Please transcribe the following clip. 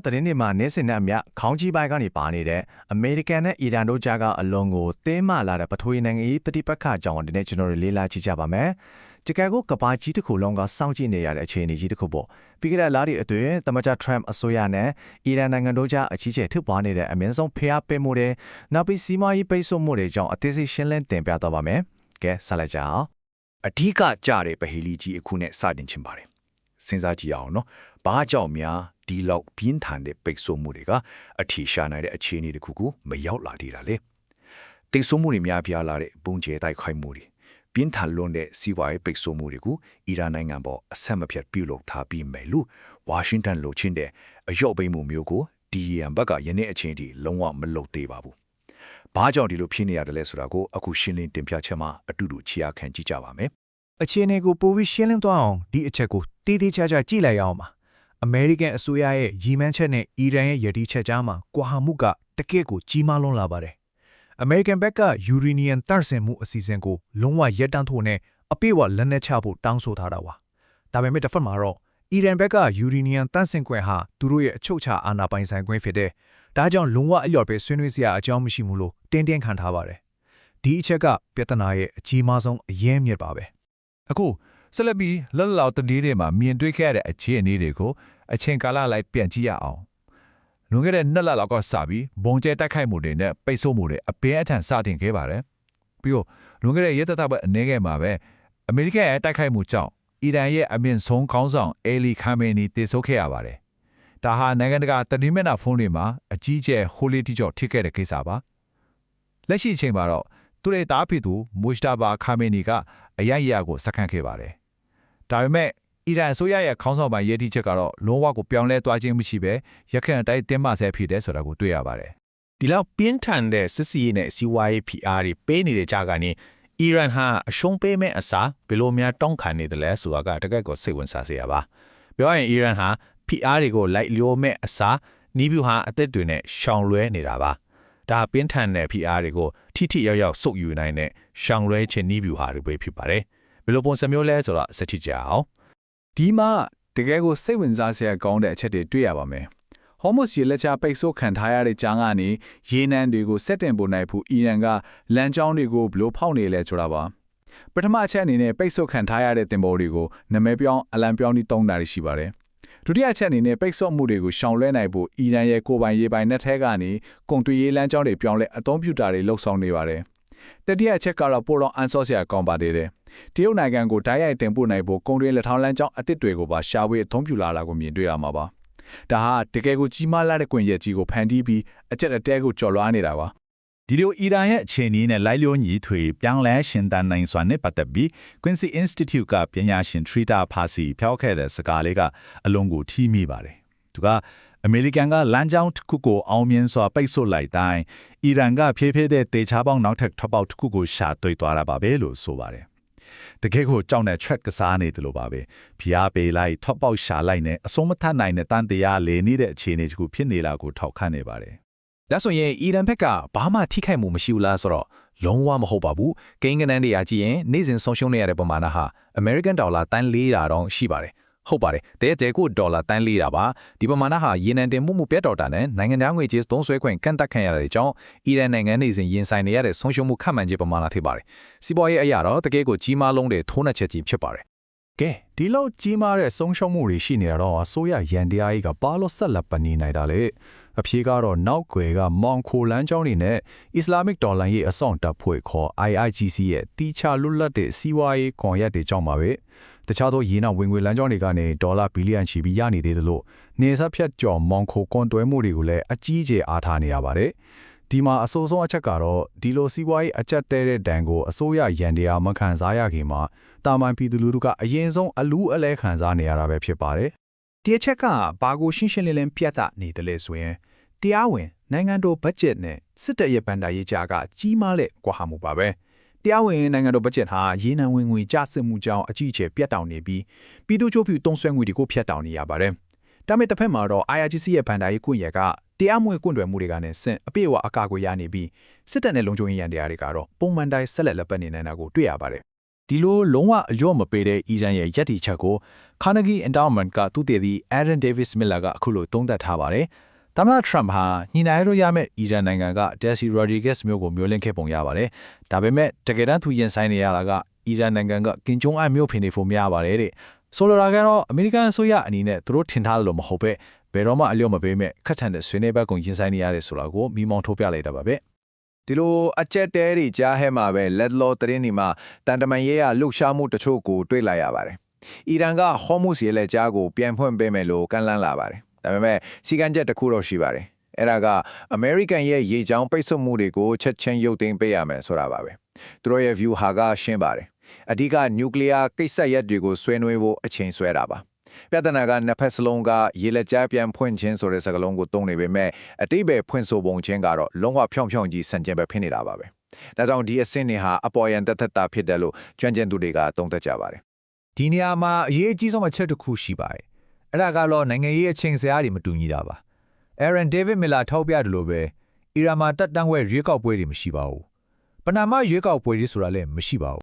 တရင်ဒီမှာနေစင်နဲ့အမြခေါင်းကြီးပိုင်းကနေပါနေတဲ့အမေရိကန်နဲ့အီရန်တို့ကြားကအလွန်ကိုတင်းမာလာတဲ့ပထဝီနိုင်ငံရေးပဋိပက္ခကြောင့်ဒီနေ့ကျွန်တော်တို့လေးလာကြည့်ကြပါမယ်။တကယ်ကိုကဘာကြီးတစ်ခုလုံးကစောင့်ကြည့်နေရတဲ့အခြေအနေကြီးတစ်ခုပေါ့။ပြီးခဲ့တဲ့လတွေအတွင်းသမ္မတထရမ့်အစိုးရနဲ့အီရန်နိုင်ငံတို့ကြားအကြီးကျယ်ထပ်ပွားနေတဲ့အမြင့်ဆုံးဖျားပေးမှုတွေနောက်ပြီးစီးပွားရေးပိတ်ဆို့မှုတွေကြောင့်အသေးစိတ်ရှင်းလင်းတင်ပြသွားပါမယ်။ကဲဆက်လိုက်ကြအောင်။ အဓိကကြတဲ့ပဟီလီကြီးအခုနဲ့စတင်ချင်ပါတယ်စဉ်းစားကြည့်အောင်နော်ဘာကြောင့်များဒီလောက်ပြင်းထန်တဲ့ပိတ်ဆို့မှုတွေကအထီရှာနိုင်တဲ့အခြေအနေတစ်ခုကိုမရောက်လာသေးတာလေတိတ်ဆိုးမှုတွေများပြားလာတဲ့ပုံကျဲတိုက်ခိုက်မှုတွေပြင်းထန်လွန်းတဲ့စီးပွားရေးပိတ်ဆို့မှုတွေကိုအီရန်နိုင်ငံပေါ်အဆက်မပြတ်ပြုလုပ်ထားပြီးမယ်လို့ဝါရှင်တန်လိုချင်တဲ့အယော့ပိတ်မှုမျိုးကိုဒီရန်ဘက်ကယနေ့အချိန်ထိလုံးဝမလုပ်သေးပါဘူးဘာကြောင့်ဒီလိုဖြစ်နေရတယ်လဲဆိုတာကိုအခုရှင်းလင်းတင်ပြချက်မှာအတူတူချီရခံကြည့်ကြပါမယ်အခြေအနေကိုပိုပြီးရှင်းလင်းသွားအောင်ဒီအချက်ကိုတေးသေးချာချာကြည့်လိုက်အောင်ပါအမေရိကန်အစိုးရရဲ့ရည်မှန်းချက်နဲ့အီရန်ရဲ့ရည်တည်ချက်ကြားမှာကွာဟမှုကတကယ့်ကိုကြီးမားလွန်းလာပါတယ်အမေရိကန်ဘက်ကယူရေနီယံတန့်စင်မှုအစီအစဉ်ကိုလုံးဝရပ်တန့်ဖို့နဲ့အပြည့်အဝလက်နက်ချဖို့တောင်းဆိုထားတာပါဒါပေမဲ့တစ်ဖက်မှာတော့အီရန်ဘက်ကယူရေနီယံတန့်စင်ခွင့်ဟာသူတို့ရဲ့အချုပ်အခြာအာဏာပိုင်ဆိုင်ခွင့်ဖြစ်တဲ့ဒါကြောင့်လုံးဝအလျော်ပဲဆွေးနွေးစရာအကြောင်းမရှိဘူးလို့တင်းခံထားပါတယ်ဒီအချက်ကပြဿနာရဲ့အကြီးမားဆုံးအရင်းမြစ်ပါပဲအခုဆက်လက်ပြီးလက်လောက်တတိတွေမှာမြင်တွေ့ခဲ့ရတဲ့အခြေအနေတွေကိုအချိန်ကာလလိုက်ပြန်ကြည့်ရအောင်လွန်ခဲ့တဲ့2လလောက်ကစပြီးဘုံကျဲတိုက်ခိုက်မှုတွေနဲ့ပိတ်ဆို့မှုတွေအပင်းအထန်စတင်ခဲ့ပါတယ်ပြီးတော့လွန်ခဲ့တဲ့ရက်သတ္တပတ်အနေငယ်မှာပဲအမေရိကန်ရဲ့တိုက်ခိုက်မှုကြောင့်အီရန်ရဲ့အမြင့်ဆုံးခေါင်းဆောင်အယ်လီခါမေနီတည်ဆုပ်ခဲ့ရပါတယ်ဒါဟာနိုင်ငံတကာတတိမျက်နှာဖုန်းတွေမှာအကြီးကျယ်ဟိုလီတီကျော်ထိခဲ့တဲ့ကိစ္စပါလက်ရှိအချိန်မှာတော့သူ့ရဲ့တားဖြစ်သူမူရှတာဘာခါမေနီကအရရကိုစက္ကန့်ခဲ့ပါတယ်ဒါပေမဲ့အီရန်အစိုးရရဲ့ခေါင်းဆောင်ပိုင်းရည်တည်ချက်ကတော့လုံးဝကိုပြောင်းလဲသွားခြင်းမရှိဘဲရခိုင်အတိုင်းတင်းမာဆဲဖြစ်တဲ့ဆိုတာကိုတွေ့ရပါတယ်ဒီလောက်ပြင်းထန်တဲ့စစ်စီးရေးနဲ့စီးပွားရေးဖိအားတွေပေးနေတဲ့ကြားကနေအီရန်ဟာအရှုံးပေးမဲ့အစားဘယ်လိုများတောင်းခံနေတယ်လဲဆိုတာကတကယ့်ကိုစိတ်ဝင်စားစရာပါပြောရရင်အီရန်ဟာဖိအားတွေကိုလိုက်လျောမဲ့အစားနီးဗျူဟာအသက်တွေနဲ့ရှောင်လွဲနေတာပါဒါပြင်းထန်တဲ့ဖိအားတွေကိုထိရောက်ရောက်စုပ်ယူနိုင်တဲ့ရှောင်လွဲခြင်းနီးဗျူဟာတွေပဲဖြစ်ပါတယ်ဘယ်လိုပုံစံမျိုးလဲဆိုတော့စတိကြအောင်ဒီမှာတကယ်ကိုစိတ်ဝင်စားစရာကောင်းတဲ့အချက်တွေတွေ့ရပါမယ်ဟော်မုတ်ရေလက်ချပိတ်ဆို့ခံထားရတဲ့ကြားကနေရေနံတွေကိုစက်တင်ပို့နိုင်ဖို့အီရန်ကလမ်းကြောင်းတွေကိုဘလို့ဖောက်နေလဲဆိုတာပါပထမအချက်အနေနဲ့ပိတ်ဆို့ခံထားရတဲ့တင်ပေါ်တွေကိုနာမည်ပြောင်းအလံပြောင်းပြီးတုံးတာရှိပါတယ်ဒုတိယအချက်အနေနဲ့ပိတ်ဆို့မှုတွေကိုရှောင်လွှဲနိုင်ဖို့အီရန်ရဲ့ကိုယ်ပိုင်ရေပိုင်နဲ့ထဲကနေကုန်သွယ်ရေးလမ်းကြောင်းတွေပြောင်းလဲအသုံးပြုတာတွေလှုပ်ဆောင်နေပါတယ်တတိယအချက်ကတော့ပိုတော့အန်ဆော့စရာကောင်းပါသေးတယ်တရုတ်နိုင်ငံကိုတိုက်ရိုက်တင်ပို့နိုင်ဖို့ကုန်တွေလက်ထောင်းလမ်းကြောင်းအတစ်တွေကိုပါရှာဝေးအသုံးပြုလာတာကိုမြင်တွေ့ရမှာပါဒါဟာတကယ်ကိုကြီးမားလာတဲ့ကွင်ရက်ကြီးကိုဖန်တီးပြီးအချက်အတဲကိုကျော်လွှားနေတာပါဒီလိုအီရန်ရဲ့အခြေအနေနဲ့လိုက်လျောညီထွေပြောင်းလဲရှင်သန်နိုင်စွာနဲ့ပတ်သက်ပြီး Quincy Institute ကပညာရှင် Trita Parsi ဖျောက်ခဲ့တဲ့စကားလေးကအလုံးကိုထိမိပါတယ်သူကအမေရိကန်ကလမ်းကြောင်းတစ်ခုကိုအောင်မြင်စွာပိတ်ဆို့လိုက်တိုင်းအီရန်ကဖြည်းဖြည်းတဲ့တေချာပေါင်းနောက်ထပ်ထွက်ပေါက်တစ်ခုကိုရှာတွေ့သွားတာပါပဲလို့ဆိုပါတယ်တကယ်ကိုကြောက်တဲ့ track ကစားနေတယ်လို့ပါပဲဖျားပေးလိုက်ထွက်ပေါက်ရှာလိုက်နဲ့အစုံမထနိုင်တဲ့တန်တရားလေနေတဲ့အခြေအနေတခုဖြစ်နေလာကိုထောက်ခန့်နေပါတယ်ဒါဆိုရင်အီရန်ဘက်ကဘာမှထိခိုက်မှုမရှိဘူးလားဆိုတော့လုံးဝမဟုတ်ပါဘူးကိန်းဂဏန်းတွေအကြည့်ရင်နေ့စဉ်ဆုံးရှုံးနေရတဲ့ပမာဏဟာ American Dollar တန်400တောင်ရှိပါတယ်ဟုတ်ပါတယ်တဲ့ကျဲကိုဒေါ်လာတန်400ပါဒီပမာဏဟာရေနံတင်မှုပြတ်တော်တာနဲ့နိုင်ငံသားငွေကြေးသုံးစွဲခွင့်ကန့်သတ်ခံရတဲ့ကြောင့်အီရန်နိုင်ငံနေစဉ်ရင်ဆိုင်နေရတဲ့ဆုံးရှုံးမှုခန့်မှန်းခြင်းပမာဏဖြစ်ပါတယ်စီးပွားရေးအရာတော့တကယ်ကိုကြီးမားလုံးတဲ့ထိုးနှက်ချက်ကြီးဖြစ်ပါတယ်ကဲဒီလောက်ကြီးမားတဲ့ဆုံးရှုံးမှုတွေရှိနေတော့အစိုးရရန်တရားကြီးကဘာလို့ဆက်လက်ပနေနိုင်တာလဲအဖြေကတော့နောက်ွယ်ကမောင်ခိုလန်းကျောင်းတွေနဲ့ Islamic တော်လှန်ရေးအစောင့်တပ်ဖွဲ့ခေါ် IIGC ရဲ့တီချာလွတ်လပ်တဲ့စီးပွားရေးကွန်ရက်တွေကြောင့်ပါပဲတခြားသောရေနံဝင်ငွေလမ်းကြောင်းတွေကနေဒေါ်လာဘီလီယံချီပြီးရနေသေးတယ်လို့နေဆက်ဖြတ်ကျော်မောင်ခိုကွန်တွဲမှုတွေကိုလည်းအကြီးအကျယ်အားထားနေရပါတယ်ဒီမှာအဆိုးဆုံးအချက်ကတော့ဒီလိုစီးပွားရေးအကျက်တဲတဲ့ဒဏ်ကိုအစိုးရရန်တရားမခံစားရခင်မှာတာမန်ပြည်သူလူထုကအရင်ဆုံးအလူးအလဲခံစားနေရတာပဲဖြစ်ပါတယ်ဒီအချက်ကဘာကိုရှင်းရှင်းလင်းလင်းပြသနေတယ်လဲဆိုရင်တရားဝင်နိုင်ငံတော်ဘတ်ဂျက်နဲ့စစ်တပ်ရဲ့ဘဏ္ဍာရေးကြားကကြီးမားတဲ့ကွာဟမှုပါပဲတရားဝင်နိုင်ငံတော်ဘတ်ဂျက်ဟာရေနံဝင်ငွေကျဆင်းမှုကြောင့်အကြီးအကျယ်ပြတ်တောက်နေပြီးပြည်သူ့ချို့ဖြူတုံးဆွဲငွေတွေကိုဖျက်တောက်နေရပါတယ်ဒါပေမဲ့တစ်ဖက်မှာတော့ IRGC ရဲ့ဘဏ္ဍာရေးကွန်ရက်ကတရားမဝင်ကွန့်တွယ်မှုတွေကနဲ့ဆင့်အပြည့်အဝအကာအကွယ်ရနေပြီးစစ်တပ်နဲ့လုံခြုံရေးရန်တရားတွေကတော့ပုံမှန်တိုင်းဆက်လက်လက်ပတ်နေနိုင်တာကိုတွေ့ရပါတယ် ဒီလိုလုံးဝအလျော့မပေးတဲ့အီရန်ရဲ့ယက်တီချက်ကို Carnegie Endowment ကသူတည်သည့် Aaron Davis Miller ကအခုလိုသုံးသပ်ထားပါတယ်။သမ္မတ Trump ဟာညီနိုင်ရရမယ့်အီရန်နိုင်ငံက Desi Rodriguez မျိုးကိုမျိုးလင့်ခဲ့ပုံရပါတယ်။ဒါပေမဲ့တကယ်တမ်းသူရင်ဆိုင်နေရတာကအီရန်နိုင်ငံကကင်ဂျုံအမျိုးဖိနေဖို့မရပါတယ်တဲ့။ဆိုလိုတာကတော့အမေရိကန်အစိုးရအနေနဲ့သူတို့ထင်ထားလို့မဟုတ်ပဲဘယ်တော့မှအလျော့မပေးမဲ့ခက်ထန်တဲ့ဆွေးနွေးဘက်ကိုရင်ဆိုင်နေရတယ်ဆိုတာကိုမိမောင်းထုတ်ပြလိုက်တာပါပဲ။ ဒီလိုအကျက်တဲတွေကြားဟဲမှာပဲလက်လောသတင်းဒီမှာတန်တမန်ရေးရလှုပ်ရှားမှုတချို့ကိုတွေ့လိုက်ရပါတယ်။အီရန်ကဟော်မုစ်ရေလက်ကြားကိုပြန်ဖွင့်ပေးမယ်လို့ကန့်လန့်လာပါတယ်။ဒါပေမဲ့စီကံချက်တစ်ခုတော့ရှိပါတယ်။အဲ့ဒါကအမေရိကန်ရဲ့ရေချောင်းပိတ်ဆို့မှုတွေကိုချက်ချင်းရုပ်သိမ်းပေးရမယ်ဆိုတာပါပဲ။သူတို့ရဲ့ view ဟာကရှင်းပါတယ်။အဓိကနျူကလ িয়ার ကိစ္စရပ်တွေကိုဆွေးနွေးဖို့အချိန်ဆွဲတာပါ။ပြဿနာကနှစ်ဖက်စလုံးကရေလက်ကြားပြန်ဖွင့်ခြင်းဆိုတဲ့စကားလုံးကိုသုံးနေပေမဲ့အတိတ်ပဲဖွင့်ဆိုပုံချင်းကတော့လုံးဝဖြောင်းကြီးဆန့်ကျင်ပဲဖြစ်နေတာပါပဲ။ဒါကြောင့်ဒီအဆင့်တွေဟာအပေါ်ယံတက်တာဖြစ်တယ်လို့ကျွမ်းကျင်သူတွေကသုံးသပ်ကြပါတယ် ဒီနေရာမှာအရေးအကြီးဆုံးအချက်တစ်ခုရှိပါတယ်။အဲ့ဒါကတော့နိုင်ငံရေးအချိန်စရာတွေမတူညီတာပါ။ Aaron David Miller ထောက်ပြတယ်လို့ပဲအီရန်မှာတက်တန်းဝဲရွေးကောက်ပွဲတွေမရှိပါဘူး။ပနာမရွေးကောက်ပွဲတွေဆိုတာလည်းမရှိပါဘူး